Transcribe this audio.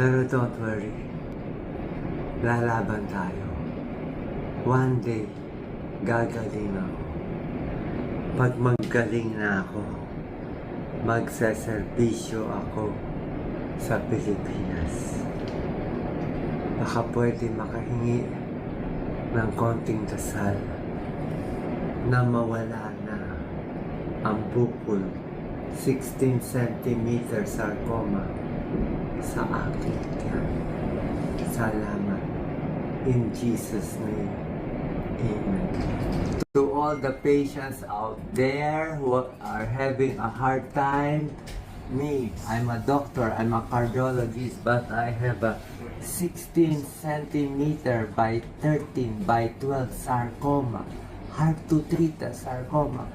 Pero don't worry, lalaban tayo. One day, gagaling ako. Pag magaling na ako, magsaservisyo ako sa Pilipinas. Baka pwede makahingi ng konting dasal na mawala na ang bukol 16 cm sarcoma sa akin. Salamat. In Jesus' name. Amen. To all the patients out there who are having a hard time, I'm a doctor, I'm a cardiologist, but I have a 16 centimeter by 13 by 12 sarcoma, hard to treat a sarcoma.